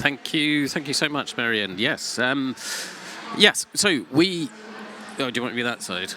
Thank you so much, Marianne. Yes. So we. Oh, do you want me that side?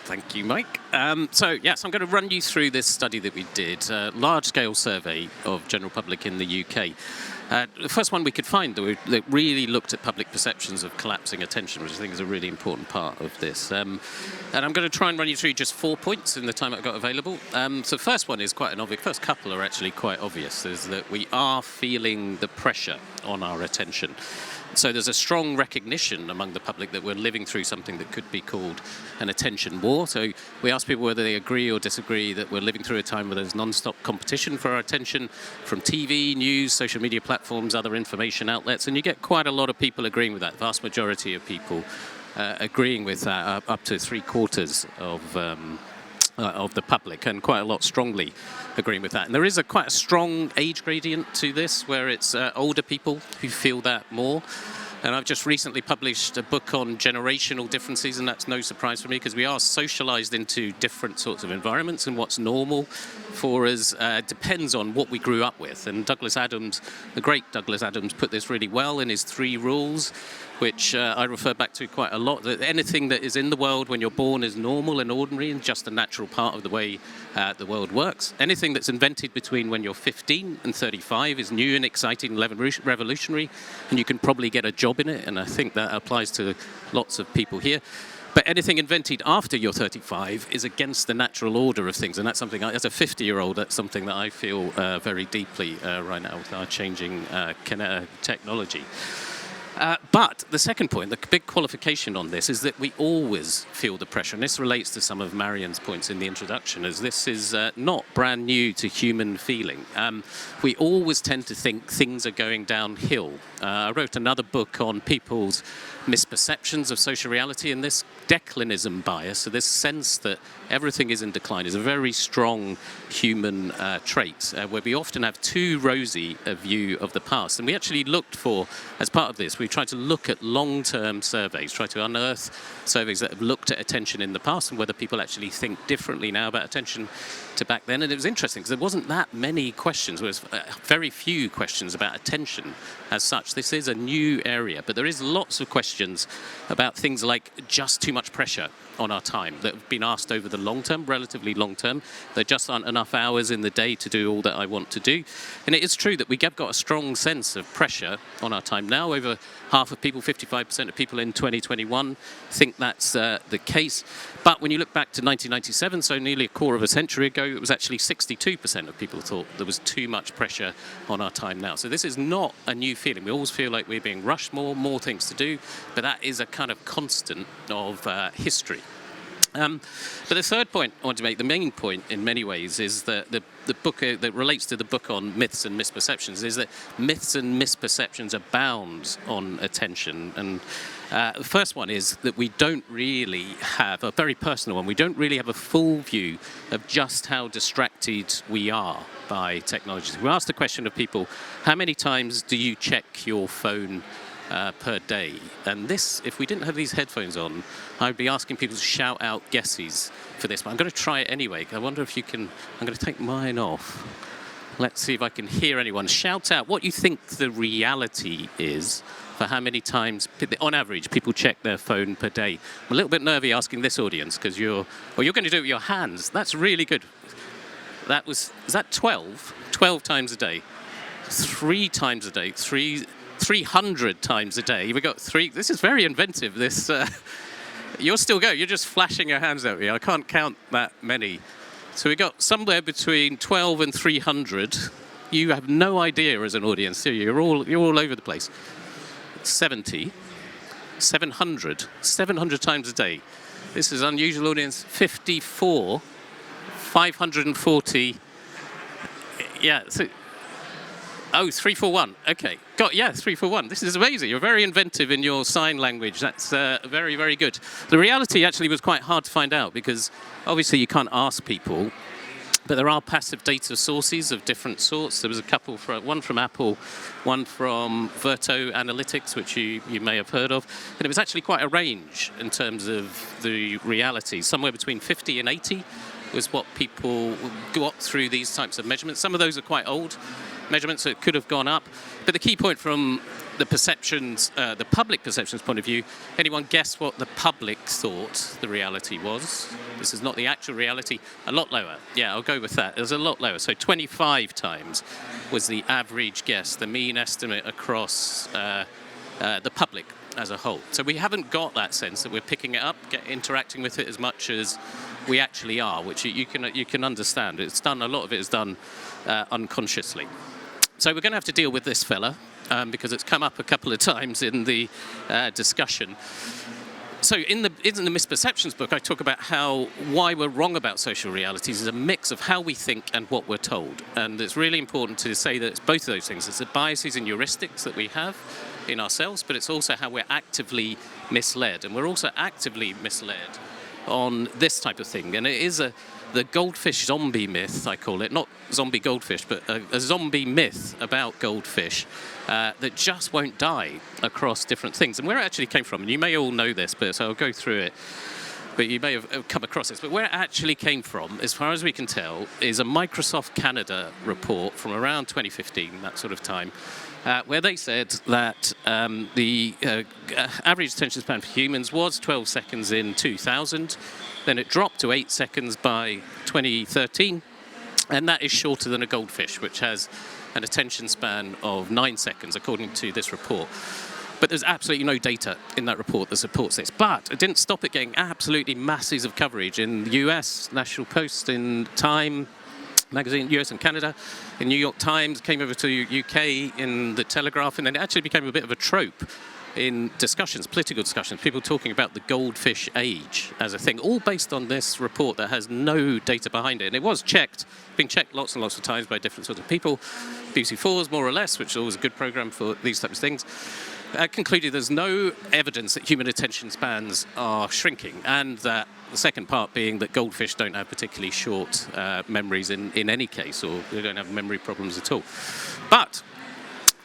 Thank you, Mike. Yes, I'm going to run you through this study that we did, a large-scale survey of general public in the UK. The first one we could find that really looked at public perceptions of collapsing attention, which I think is a really important part of this. And I'm going to try and run you through just 4 points in the time I've got available. So the first one is quite an obvious. First couple are actually quite obvious, is that we are feeling the pressure on our attention. So there's a strong recognition among the public that we're living through something that could be called an attention war. So we ask people whether they agree or disagree that we're living through a time where there's non-stop competition for our attention from TV, news, social media platforms, other information outlets, and you get quite a lot of people agreeing with that. The vast majority of people agreeing with that, up to 3/4 of the public, and quite a lot strongly agreeing with that. And there is quite a strong age gradient to this, where it's older people who feel that more. And I've just recently published a book on generational differences, and that's no surprise for me, because we are socialized into different sorts of environments, and what's normal for us depends on what we grew up with. And Douglas Adams, the great Douglas Adams, put this really well in his 3 rules, which I refer back to quite a lot, that anything that is in the world when you're born is normal and ordinary and just a natural part of the way the world works. Anything that's invented between when you're 15 and 35 is new and exciting and revolutionary, and you can probably get a job in it, and I think that applies to lots of people here. But anything invented after you're 35 is against the natural order of things, and that's something, as a 50-year-old, that's something that I feel very deeply right now with our changing technology. But the second point, the big qualification on this, is that we always feel the pressure. And this relates to some of Marianne's points in the introduction, as this is not brand new to human feeling. We always tend to think things are going downhill. I wrote another book on people's misperceptions of social reality, and this declinism bias, so this sense that everything is in decline, is a very strong human trait, where we often have too rosy a view of the past. And we actually looked for, as part of this, we tried to look at long-term surveys, try to unearth surveys that have looked at attention in the past and whether people actually think differently now about attention to back then. And it was interesting because there wasn't that many questions. There was very few questions about attention as such. This is a new area, but there is lots of questions about things like just too much pressure on our time that have been asked over the long term, relatively long term. There just aren't enough hours in the day to do all that I want to do. And it is true that we have got a strong sense of pressure on our time now. Over half of people, 55% of people in 2021 think that's the case. But when you look back to 1997, so nearly a quarter of a century ago, it was actually 62% of people thought there was too much pressure on our time now. So this is not a new feeling. We always feel like we're being rushed more things to do, but that is a kind of constant of history. But the third point I want to make, the main point in many ways, is that the book that relates to the book on myths and misperceptions, is that myths and misperceptions abound on attention. And the first one is that we don't really have, a very personal one, we don't really have a full view of just how distracted we are by technology. We asked the question of people, how many times do you check your phone per day? And this, if we didn't have these headphones on, I'd be asking people to shout out guesses for this, but I'm going to try it anyway. I wonder if you can. I'm going to take mine off. Let's see if I can hear anyone. Shout out what you think the reality is for how many times, on average, people check their phone per day. I'm a little bit nervy asking this audience, because you're going to do it with your hands. That's really good. Is that 12? 12 times a day. 3 times a day. 300 times a day. We got 3. This is very inventive. This you're still going. You're just flashing your hands at me. I can't count that many. So we got somewhere between 12 and 300. You have no idea as an audience, do you? You're all over the place. 70, 700 times a day. This is unusual, audience. 54, 540. Yeah. So, 341. Okay. 341. This is amazing. You're very inventive in your sign language. That's very, very good. The reality actually was quite hard to find out, because obviously you can't ask people, but there are passive data sources of different sorts. There was a couple, one from Apple, one from Verto Analytics, which you may have heard of. And it was actually quite a range in terms of the reality. Somewhere between 50 and 80 was what people got through these types of measurements. Some of those are quite old. measurements, so it could have gone up. But the key point from the perceptions, the public perceptions point of view, anyone guess what the public thought the reality was? This is not the actual reality. A lot lower. Yeah, I'll go with that. It was a lot lower. So 25 times was the average guess, the mean estimate across the public as a whole. So we haven't got that sense that we're picking it up, interacting with it as much as we actually are, which you can understand. It's done. A lot of it is done unconsciously. So we're going to have to deal with this fella because it's come up a couple of times in the discussion. So in the Misperceptions book, I talk about why we're wrong about social realities is a mix of how we think and what we're told. And it's really important to say that it's both of those things. It's the biases and heuristics that we have in ourselves, but it's also how we're actively misled. And we're also actively misled on this type of thing. And it is the goldfish zombie myth, I call it, not zombie goldfish, but a zombie myth about goldfish that just won't die across different things. And where it actually came from, and you may all know this, but so I'll go through it, but you may have come across this, but where it actually came from, as far as we can tell, is a Microsoft Canada report from around 2015, that sort of time, where they said that the average attention span for humans was 12 seconds in 2000, then it dropped to 8 seconds by 2013, and that is shorter than a goldfish, which has an attention span of 9 seconds, according to this report. But there's absolutely no data in that report that supports this. But it didn't stop it getting absolutely masses of coverage in the US, National Post, in Time magazine, US and Canada, in New York Times, came over to UK in the Telegraph, and then it actually became a bit of a trope in discussions, political discussions, people talking about the goldfish age as a thing, all based on this report that has no data behind it. And it was being checked lots and lots of times by different sorts of people. BBC4's More or Less, which is always a good program for these types of things, concluded there's no evidence that human attention spans are shrinking, and that the second part being that goldfish don't have particularly short memories in any case, or they don't have memory problems at all. But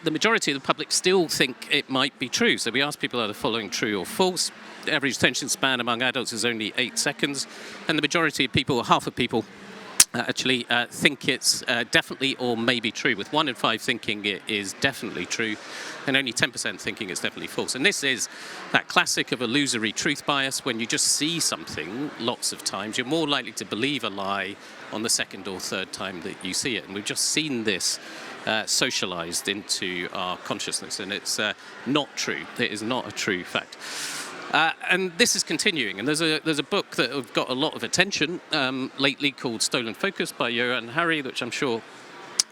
the majority of the public still think it might be true. So we ask people, are the following true or false? The average attention span among adults is only 8 seconds, and the majority of people, half of people, actually think it's definitely or maybe true, with 1 in 5 thinking it is definitely true, and only 10% thinking it's definitely false. And this is that classic of illusory truth bias. When you just see something lots of times, you're more likely to believe a lie on the second or third time that you see it. And we've just seen this socialized into our consciousness, and it's not true. It is not a true fact. And this is continuing, and there's a book that have got a lot of attention lately called Stolen Focus by Johan Hari, which I'm sure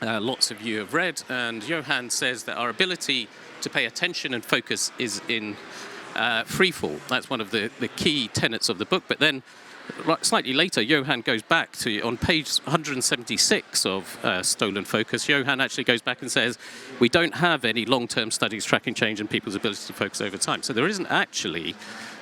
lots of you have read. And Johan says that our ability to pay attention and focus is in free fall. That's one of the key tenets of the book. But then slightly later, Johan goes back to, on page 176 of Stolen Focus, Johan actually goes back and says, we don't have any long-term studies tracking change in people's ability to focus over time. So there isn't actually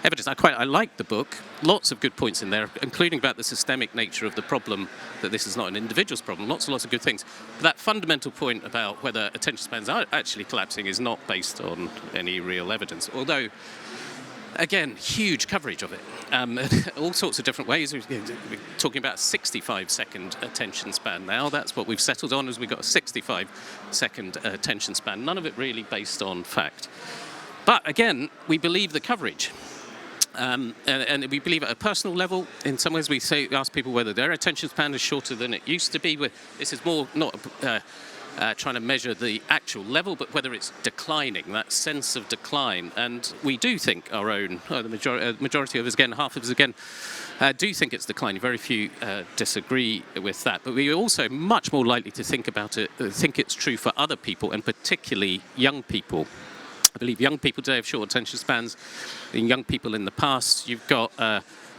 evidence. I like the book. Lots of good points in there, including about the systemic nature of the problem, that this is not an individual's problem. Lots and lots of good things. But that fundamental point about whether attention spans are actually collapsing is not based on any real evidence. Although, again, huge coverage of it. All sorts of different ways. We're talking about a 65-second attention span now. That's what we've settled on, is we've got a 65-second attention span. None of it really based on fact. But again, we believe the coverage. And we believe at a personal level. In some ways, we ask people whether their attention span is shorter than it used to be. This is more not trying to measure the actual level, but whether it's declining, that sense of decline. And we do think our own, the majority of us again, half of us again, do think it's declining. Very few disagree with that. But we're also much more likely to think about it, think it's true for other people, and particularly young people. I believe young people today have short attention spans. In young people in the past, you've got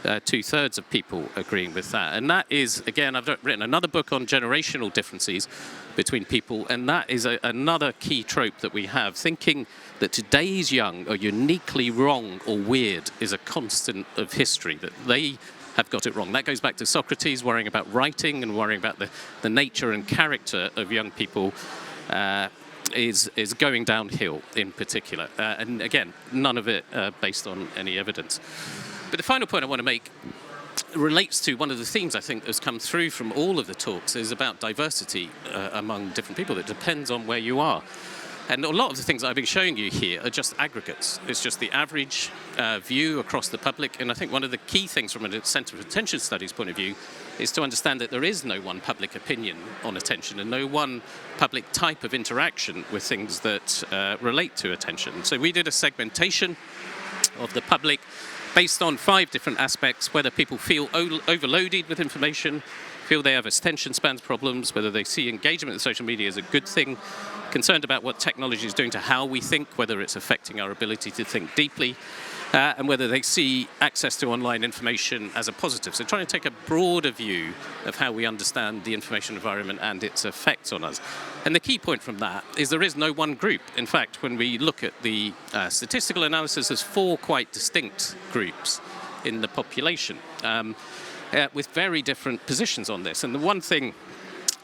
2/3 of people agreeing with that. And that is, again, I've written another book on generational differences between people, and that is another key trope that we have. Thinking that today's young are uniquely wrong or weird is a constant of history, that they have got it wrong. That goes back to Socrates worrying about writing and worrying about the nature and character of young people. Is going downhill in particular. And again, none of it based on any evidence. But the final point I want to make relates to one of the themes I think that's come through from all of the talks is about diversity among different people. It depends on where you are. And a lot of the things I've been showing you here are just aggregates. It's just the average view across the public. And I think one of the key things from a Centre for Attention Studies point of view is to understand that there is no one public opinion on attention and no one public type of interaction with things that relate to attention. So we did a segmentation of the public based on 5 different aspects: whether people feel overloaded with information, feel they have attention spans problems, whether they see engagement in social media as a good thing, concerned about what technology is doing to how we think, whether it's affecting our ability to think deeply, and whether they see access to online information as a positive. So trying to take a broader view of how we understand the information environment and its effects on us. And the key point from that is there is no one group. In fact, when we look at the statistical analysis, there's 4 quite distinct groups in the population with very different positions on this. And the one thing,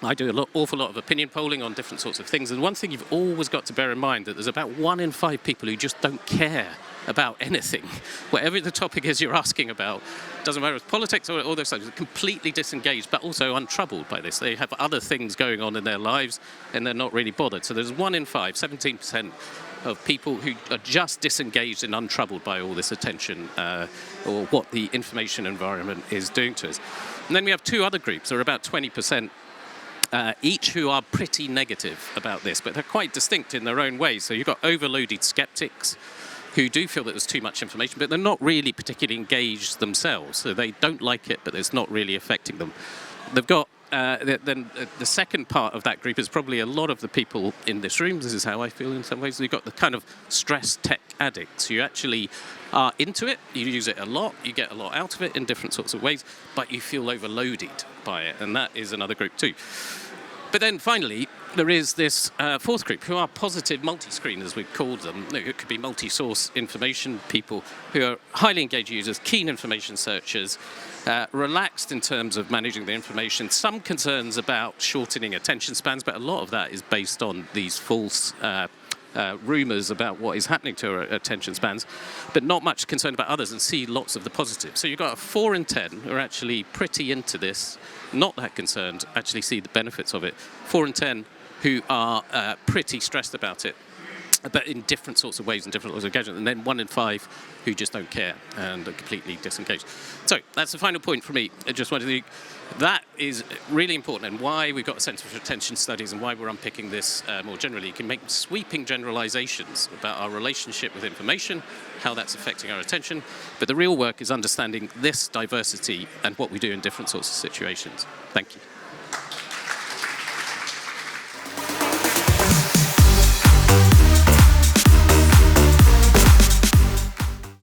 I do an awful lot of opinion polling on different sorts of things, and one thing you've always got to bear in mind that there's about 1 in 5 people who just don't care about anything. Whatever the topic is you're asking about, doesn't matter if it's politics or all those things, they're completely disengaged, but also untroubled by this. They have other things going on in their lives, and they're not really bothered. So there's 1 in 5, 17% of people who are just disengaged and untroubled by all this attention or what the information environment is doing to us. And then we have 2 other groups, there are about 20%. Each who are pretty negative about this, but they're quite distinct in their own ways. So you've got overloaded skeptics who do feel that there's too much information, but they're not really particularly engaged themselves. So they don't like it, but it's not really affecting them. They've got then the second part of that group is probably a lot of the people in this room. This is how I feel in some ways. You've got the kind of stress tech addicts. You actually are into it, you use it a lot, you get a lot out of it in different sorts of ways, but you feel overloaded by it, and that is another group too. But then finally, there is this 4th group who are positive multi-screeners, we've called them. It could be multi-source information, people who are highly engaged users, keen information searchers, relaxed in terms of managing the information, some concerns about shortening attention spans, but a lot of that is based on these false rumours about what is happening to our attention spans, but not much concern about others and see lots of the positives. So you've got a 4 in 10 who are actually pretty into this, not that concerned, actually see the benefits of it. 4 in 10 who are pretty stressed about it, but in different sorts of ways and different sorts of engagement, and then 1 in 5 who just don't care and are completely disengaged. So that's the final point for me. I just wanted to, that is really important, and why we've got a Centre for Attention Studies and why we're unpicking this more generally. You can make sweeping generalizations about our relationship with information, how that's affecting our attention, but the real work is understanding this diversity and what we do in different sorts of situations. Thank you.